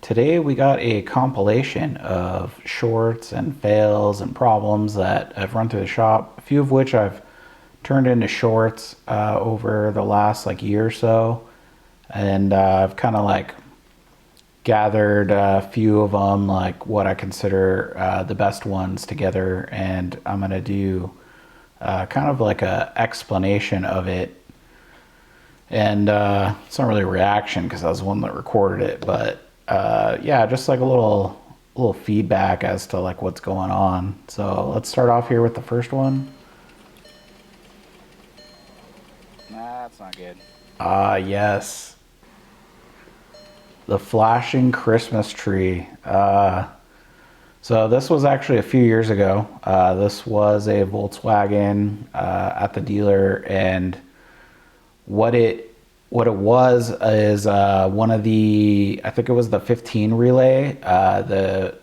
Today we got a compilation of shorts and fails and problems that I've run through the shop, a few of which I've turned into shorts over the last year or so. And I've kind of gathered a few of them, like what I consider the best ones together. And I'm going to do kind of like a explanation of it. And it's not really a reaction because I was the one that recorded it, but yeah, just like a little feedback as to like what's going on. So let's start off here with the first one. Nah, that's not good. Yes, the flashing Christmas tree. So this was actually a few years ago. This was a Volkswagen at the dealer, and what it was is one of the, I think it was the 15 relay. The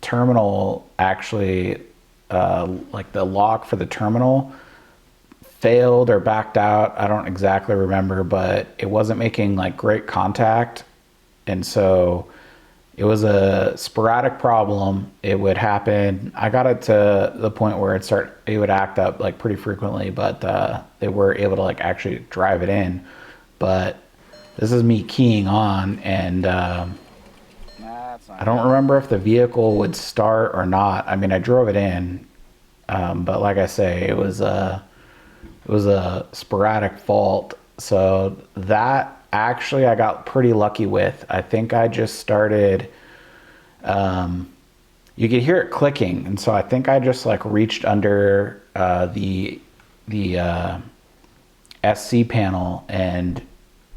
terminal actually, like the lock for the terminal failed or backed out. I don't exactly remember, but it wasn't making like great contact. And so it was a sporadic problem. It would happen. I got it to the point where it would act up like pretty frequently, but they were able to like actually drive it in. But this is me keying on, and Nah, that's not I don't remember if the vehicle would start or not. I mean, I drove it in, but like I say, it was a sporadic fault. So that actually I got pretty lucky with. I think I just started, you could hear it clicking, and so I think I just like reached under the SC panel and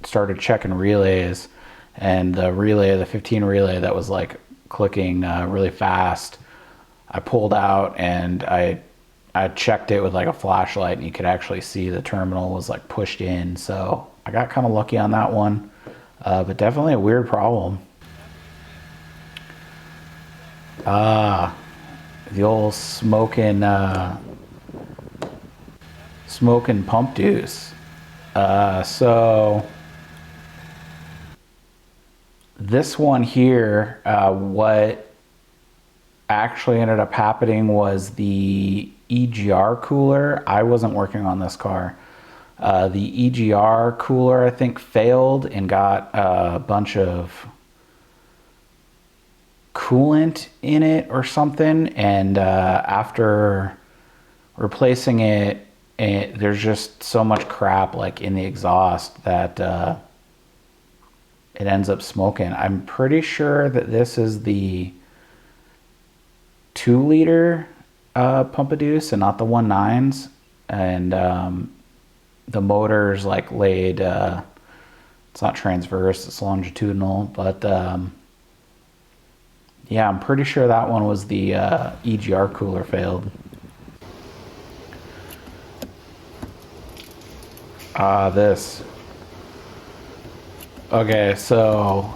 started checking relays, and the 15 relay that was like clicking really fast, I pulled out and I checked it with like a flashlight, and you could actually see the terminal was like pushed in. So I got kind of lucky on that one, but definitely a weird problem. The old smoking pump deuce. So this one here, what actually ended up happening was the EGR cooler. I wasn't working on this car. The EGR cooler, I think, failed and got a bunch of coolant in it or something. And after replacing it, there's just so much crap like in the exhaust that it ends up smoking. I'm pretty sure that this is the 2-liter Pumpadeuce and not the 1.9s, and the motor's like laid, it's not transverse, it's longitudinal, but yeah, I'm pretty sure that one was the EGR cooler failed. This. Okay, so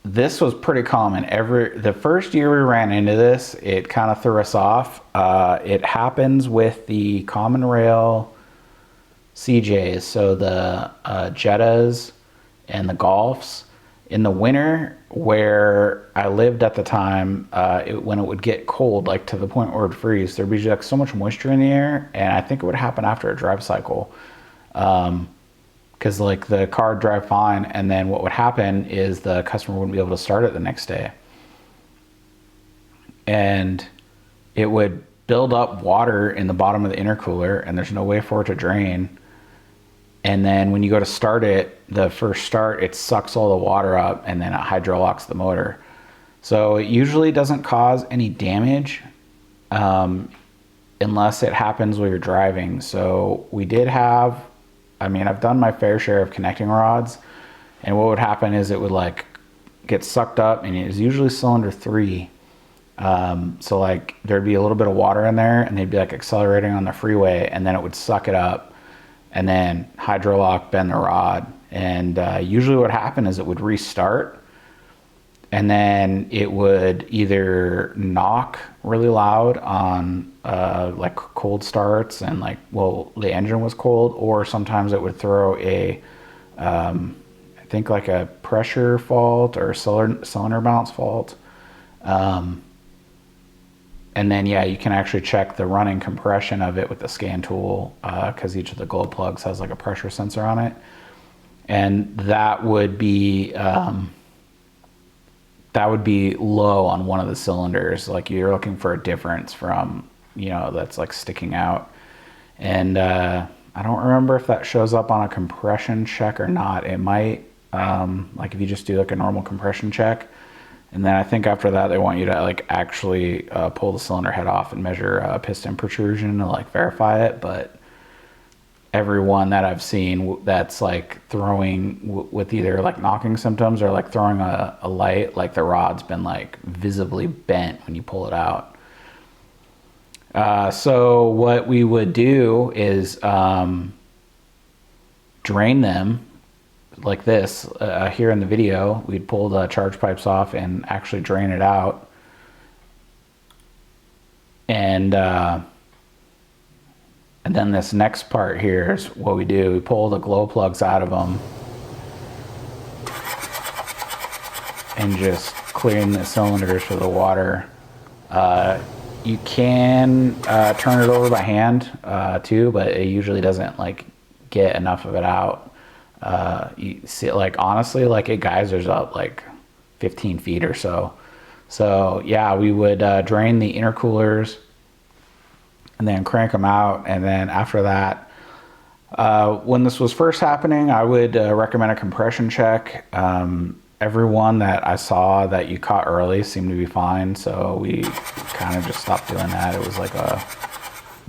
this was pretty common. The first year we ran into this, it kind of threw us off. It happens with the common rail CJs, so the Jettas and the Golfs. In the winter, where I lived at the time, when it would get cold, like to the point where it would freeze, there'd be like so much moisture in the air, and I think it would happen after a drive cycle. Because like the car would drive fine, and then what would happen is the customer wouldn't be able to start it the next day, and it would build up water in the bottom of the intercooler, and there's no way for it to drain. And then when you go to start it, the first start, it sucks all the water up, and then it hydrolocks the motor. So it usually doesn't cause any damage unless it happens while you're driving. So we did have, I mean, I've done my fair share of connecting rods, and what would happen is it would like get sucked up, and it was usually cylinder 3. So like there'd be a little bit of water in there, and they'd be like accelerating on the freeway, and then it would suck it up and then hydrolock, bend the rod. And usually what happened is it would restart, and then it would either knock really loud on like cold starts, and like, well, the engine was cold, or sometimes it would throw a think like a pressure fault or cylinder balance fault. And then, yeah, you can actually check the running compression of it with the scan tool, because each of the glow plugs has like a pressure sensor on it. And that would be low on one of the cylinders. Like you're looking for a difference from, that's like sticking out. And I don't remember if that shows up on a compression check or not. It might, like if you just do like a normal compression check. And then I think after that, they want you to like actually pull the cylinder head off and measure piston protrusion to like verify it. But everyone that I've seen that's like throwing with either like knocking symptoms or like throwing a light, like the rod's been like visibly bent when you pull it out. So what we would do is drain them like this. Here in the video, we'd pull the charge pipes off and actually drain it out. And then this next part here is what we do. We pull the glow plugs out of them and just clearing the cylinders for the water. You can turn it over by hand too, but it usually doesn't like get enough of it out. You see, like honestly, like it geysers up like 15 feet or so. So yeah, we would drain the intercoolers and then crank them out. And then after that, when this was first happening, I would recommend a compression check. Everyone that I saw that you caught early seemed to be fine, so we kind of just stopped doing that. It was like a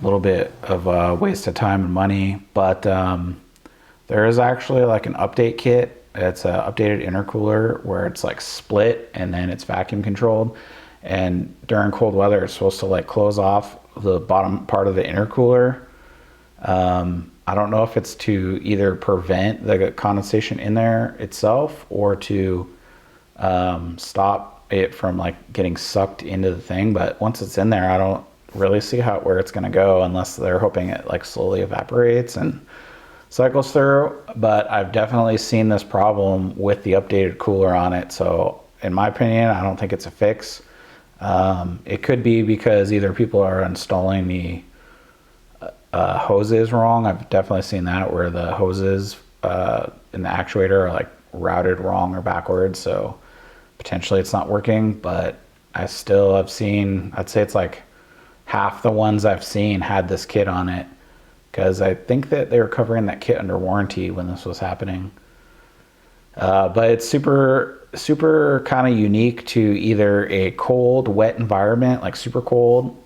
little bit of a waste of time and money. But there is actually like an update kit. It's an updated intercooler where it's like split and then it's vacuum controlled. And during cold weather, it's supposed to like close off the bottom part of the intercooler. I don't know if it's to either prevent the condensation in there itself or to stop it from like getting sucked into the thing. But once it's in there, I don't really see where it's going to go unless they're hoping it like slowly evaporates and cycles through. But I've definitely seen this problem with the updated cooler on it. So in my opinion, I don't think it's a fix. It could be because either people are installing the hoses wrong. I've definitely seen that where the hoses in the actuator are like routed wrong or backwards. So potentially it's not working, but I still have seen, I'd say it's like half the ones I've seen had this kit on it, because I think that they were covering that kit under warranty when this was happening. But it's super kind of unique to either a cold, wet environment, like super cold,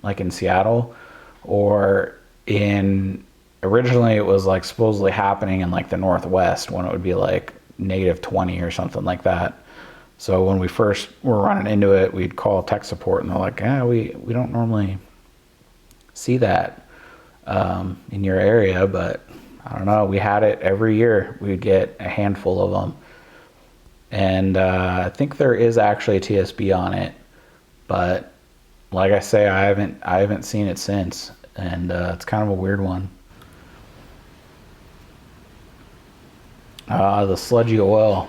like in Seattle, or originally it was like supposedly happening in like the Northwest when it would be like -20 or something like that. So when we first were running into it, we'd call tech support and they're like, yeah, we don't normally see that in your area, but I don't know, we had it every year. We'd get a handful of them. And I think there is actually a TSB on it, but like I say, I haven't seen it since, and it's kind of a weird one. The sludgy oil.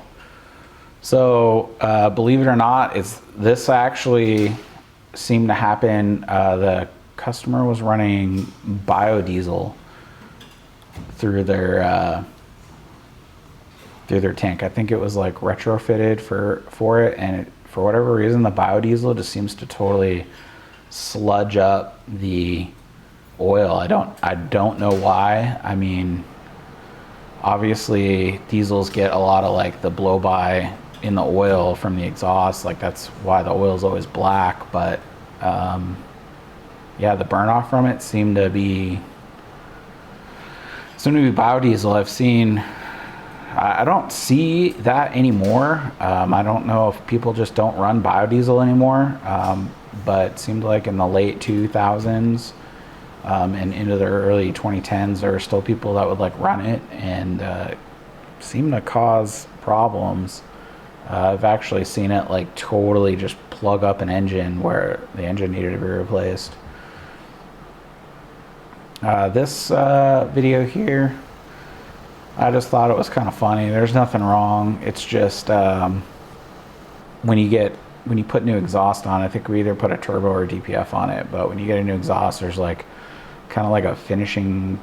So believe it or not, this actually seemed to happen. The customer was running biodiesel through their tank. I think it was like retrofitted for it, and for whatever reason, the biodiesel just seems to totally sludge up the oil. I don't know why. I mean, obviously diesels get a lot of like the blow by in the oil from the exhaust, like that's why the oil is always black. But yeah, the burn off from it seemed to be biodiesel. I don't see that anymore. I don't know if people just don't run biodiesel anymore, but it seemed like in the late 2000s and into the early 2010s, there were still people that would like run it, and seemed to cause problems. I've actually seen it like totally just plug up an engine where the engine needed to be replaced. This video here, I just thought it was kind of funny. There's nothing wrong. It's just when you put new exhaust on, I think we either put a turbo or a DPF on it. But when you get a new exhaust, there's like kind of like a finishing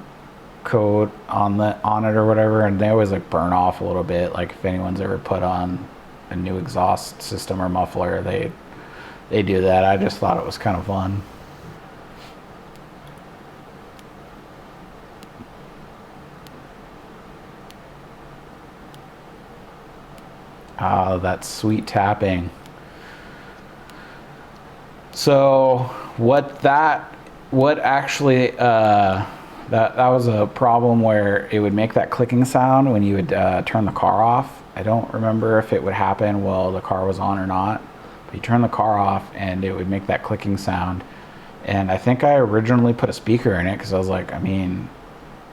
coat on it or whatever, and they always like burn off a little bit. Like if anyone's ever put on a new exhaust system or muffler, they do that. I just thought it was kind of fun. That sweet tapping. So what actually that was a problem where it would make that clicking sound when you would turn the car off. I don't remember if it would happen while the car was on or not, but you turn the car off and it would make that clicking sound. And I think I originally put a speaker in it because I was like, I mean,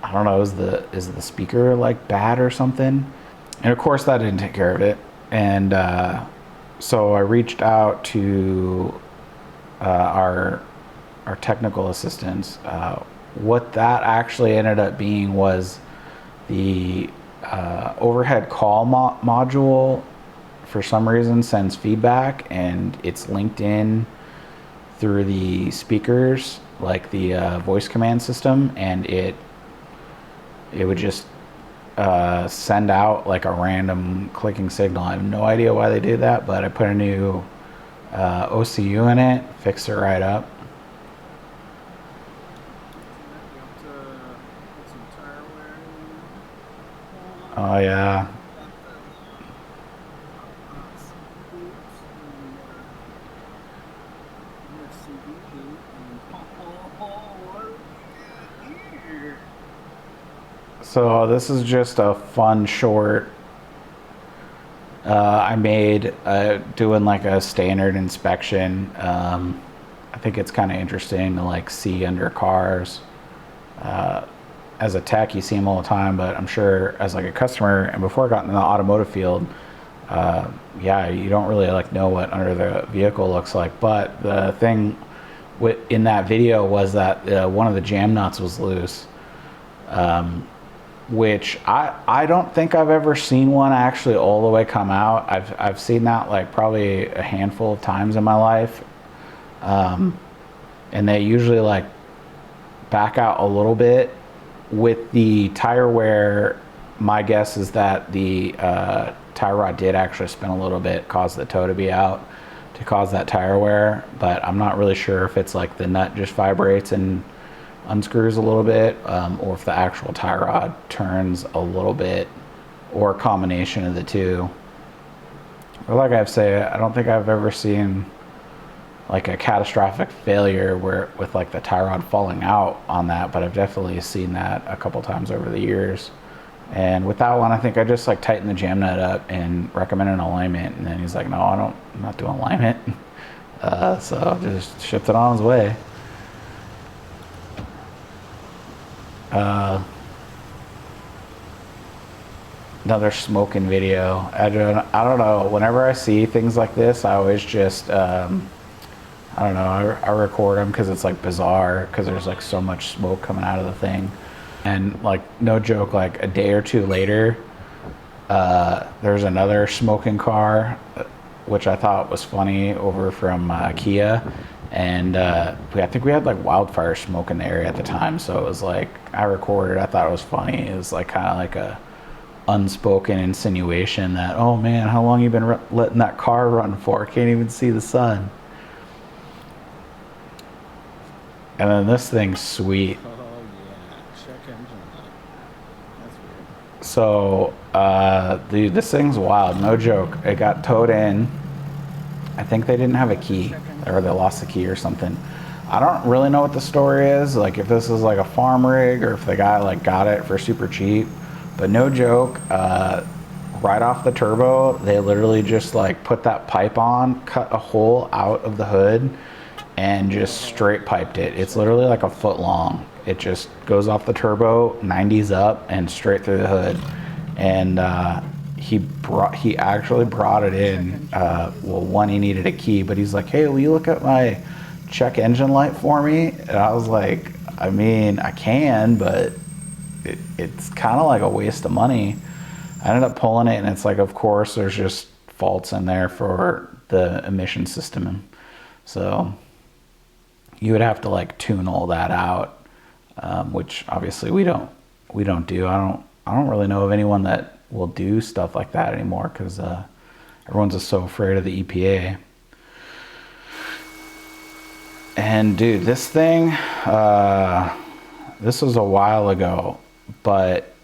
I don't know, is the speaker like bad or something? And of course that didn't take care of it. And so I reached out to our technical assistants. What that actually ended up being was the overhead call module for some reason sends feedback, and it's linked in through the speakers, like the voice command system, and it would just send out like a random clicking signal. I have no idea why they do that, but I put a new OCU in it, fixed it right up. Oh yeah. So this is just a fun short I made doing like a standard inspection. I think it's kind of interesting to like see under cars. As a tech, you see them all the time, but I'm sure as like a customer, and before I got in the automotive field, yeah, you don't really like know what under the vehicle looks like. But the thing in that video was that one of the jam nuts was loose. Which I don't think I've ever seen one actually all the way come out. I've seen that like probably a handful of times in my life, and they usually like back out a little bit. With the tire wear, my guess is that the tie rod did actually spin a little bit, cause the toe to be out, to cause that tire wear. But I'm not really sure if it's like the nut just vibrates and unscrews a little bit, or if the actual tie rod turns a little bit, or a combination of the two. But like I say, I don't think I've ever seen like a catastrophic failure where with like the tie rod falling out on that, but I've definitely seen that a couple times over the years. And with that one, I think I just like tightened the jam nut up and recommended an alignment, and then he's like, no, I'm not doing alignment. So just shipped it on his way. Another smoking video. I don't know. Whenever I see things like this, I always just I don't know. I record them because it's like bizarre because there's like so much smoke coming out of the thing, and like no joke, like a day or two later, there's another smoking car, which I thought was funny over from Kia. And I think we had like wildfire smoke in the area at the time, so it was like I recorded. I thought it was funny. It was like kind of like a unspoken insinuation that, oh man, how long you been letting that car run for? Can't even see the sun. And then this thing's sweet. Oh yeah, check engine light. That's weird. So, dude, this thing's wild. No joke. It got towed in. I think they didn't have a key, or they lost the key or something. I don't really know what the story is, like if this is like a farm rig or if the guy like got it for super cheap. But no joke, right off the turbo, they literally just like put that pipe on, cut a hole out of the hood, and just straight piped it. It's literally like a foot long. It just goes off the turbo, 90s up, and straight through the hood. And he actually brought it in. Well, one, he needed a key, but he's like, hey, will you look at my check engine light for me? And I was like, I mean, I can, but it's kind of like a waste of money. I ended up pulling it, and it's like, of course, there's just faults in there for the emission system. So you would have to like tune all that out, which obviously we don't do. I don't really know of anyone that will do stuff like that anymore because everyone's just so afraid of the EPA. And dude, this thing, this was a while ago, but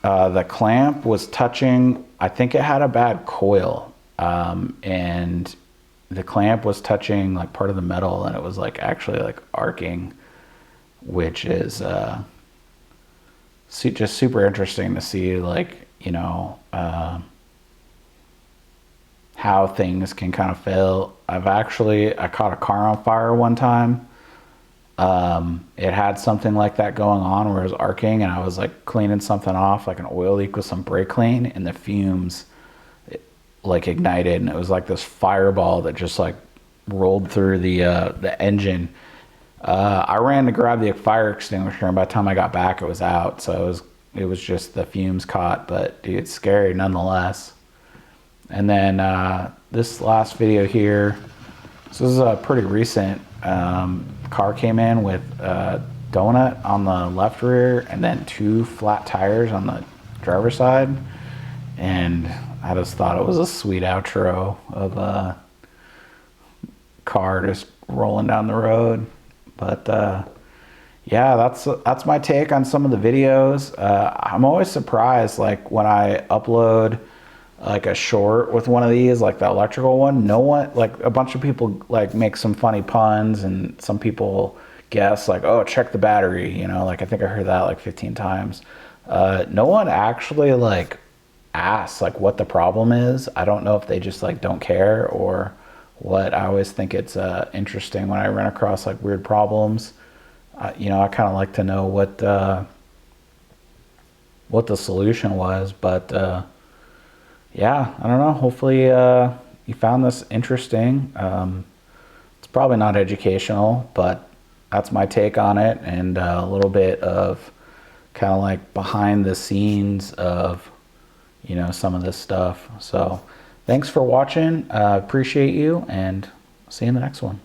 the clamp was touching, I think it had a bad coil, and the clamp was touching like part of the metal, and it was like actually like arcing, which is just super interesting to see, like, you know, how things can kind of fail. I caught a car on fire one time. It had something like that going on where it was arcing, and I was like cleaning something off, like an oil leak with some brake clean, and the fumes like ignited, and it was like this fireball that just like rolled through the engine. I ran to grab the fire extinguisher, and by the time I got back, it was out. So it was just the fumes caught, but dude, it's scary nonetheless. And then this last video here, this is pretty recent. Car came in with a donut on the left rear and then 2 flat tires on the driver's side. And I just thought it was a sweet outro of a car just rolling down the road. But yeah, that's my take on some of the videos. I'm always surprised, like when I upload like a short with one of these, like the electrical one, no one, like a bunch of people like make some funny puns, and some people guess like, oh, check the battery, you know, like I think I heard that like 15 times. No one actually like asks like what the problem is. I don't know if they just like don't care or what. I always think it's interesting when I run across like weird problems. You know, I kind of like to know what the solution was, but yeah, I don't know. Hopefully you found this interesting. It's probably not educational, but that's my take on it, and a little bit of kind of like behind the scenes of, you know, some of this stuff. So thanks for watching. Appreciate you, and see you in the next one.